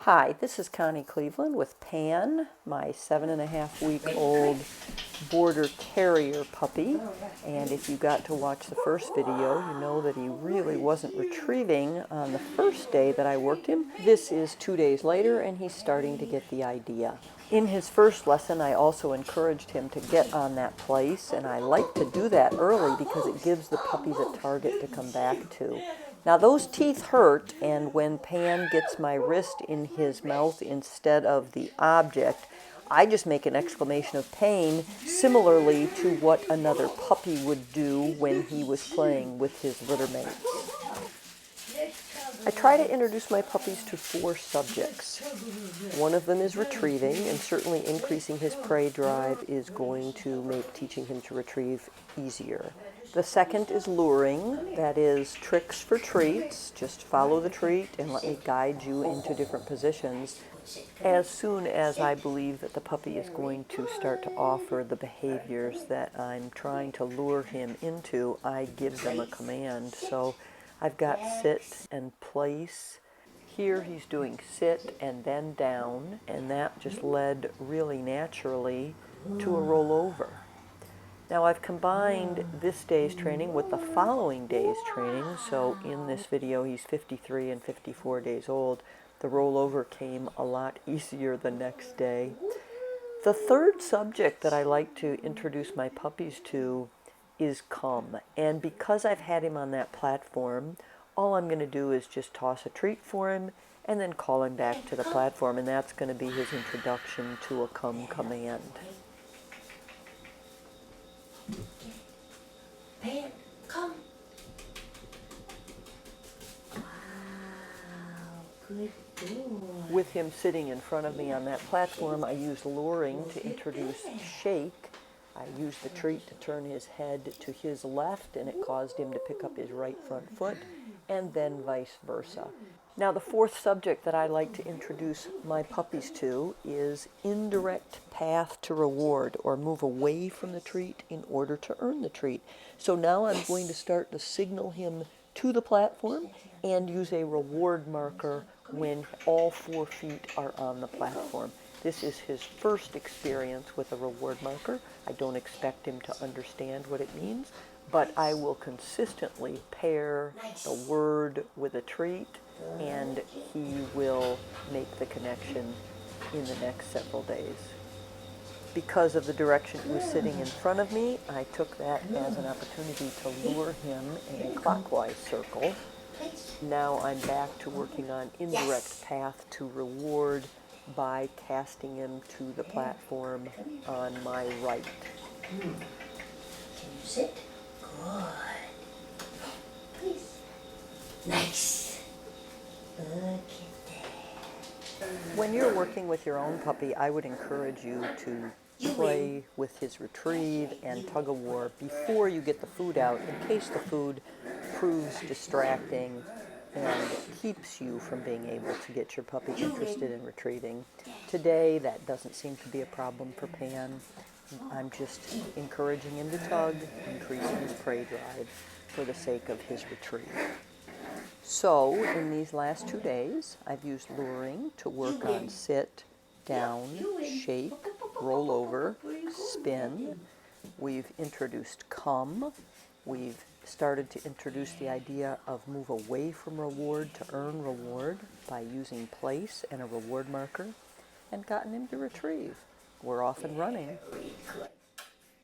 Hi, this is Connie Cleveland with Pan, my 7.5-week-old border terrier puppy. And if you got to watch the first video, you know that he really wasn't retrieving on the first day that I worked him. This is 2 days later, and he's starting to get the idea. In his first lesson, I also encouraged him to get on that place, and I like to do that early because it gives the puppies a target to come back to. Now those teeth hurt, and when Pan gets my wrist in his mouth instead of the object, I just make an exclamation of pain, similarly to what another puppy would do when he was playing with his littermates. I try to introduce my puppies to 4 subjects. One of them is retrieving, and certainly increasing his prey drive is going to make teaching him to retrieve easier. The second is luring, that is tricks for treats. Just follow the treat and let me guide you into different positions. As soon as I believe that the puppy is going to start to offer the behaviors that I'm trying to lure him into, I give them a command. So I've got sit and place. Here he's doing sit and then down, and that just led really naturally to a rollover. Now I've combined this day's training with the following day's training, so in this video he's 53 and 54 days old. The rollover came a lot easier the next day. The third subject that I like to introduce my puppies to is come, and because I've had him on that platform, all I'm going to do is just toss a treat for him and then call him back to the platform, and that's going to be his introduction to a come command. Pan, come. Wow, good boy. With him sitting in front of me on that platform, I used luring to introduce shake. I used the treat to turn his head to his left, and it caused him to pick up his right front foot, and then vice versa. Now, the fourth subject that I like to introduce my puppies to is indirect path to reward, or move away from the treat in order to earn the treat. So now I'm going to start to signal him to the platform and use a reward marker when all 4 feet are on the platform. This is his first experience with a reward marker. I don't expect him to understand what it means, but I will consistently pair the word with a treat, and he will make the connection in the next several days. Because of the direction he was sitting in front of me, I took that as an opportunity to lure him in a clockwise circle. Now I'm back to working on indirect path to reward by casting him to the platform on my right. Can you sit? Good. Please. Nice. Look at that. When you're working with your own puppy, I would encourage you to play with his retrieve and tug-of-war before you get the food out, in case the food proves distracting and keeps you from being able to get your puppy interested in retrieving. Today, that doesn't seem to be a problem for Pan. I'm just encouraging him to tug, increasing his prey drive for the sake of his retrieve. So, in these last 2 days, I've used luring to work on sit, down, shake, roll over, spin. We've introduced come. We've started to introduce the idea of move away from reward to earn reward by using place and a reward marker, and gotten him to retrieve. We're off and running.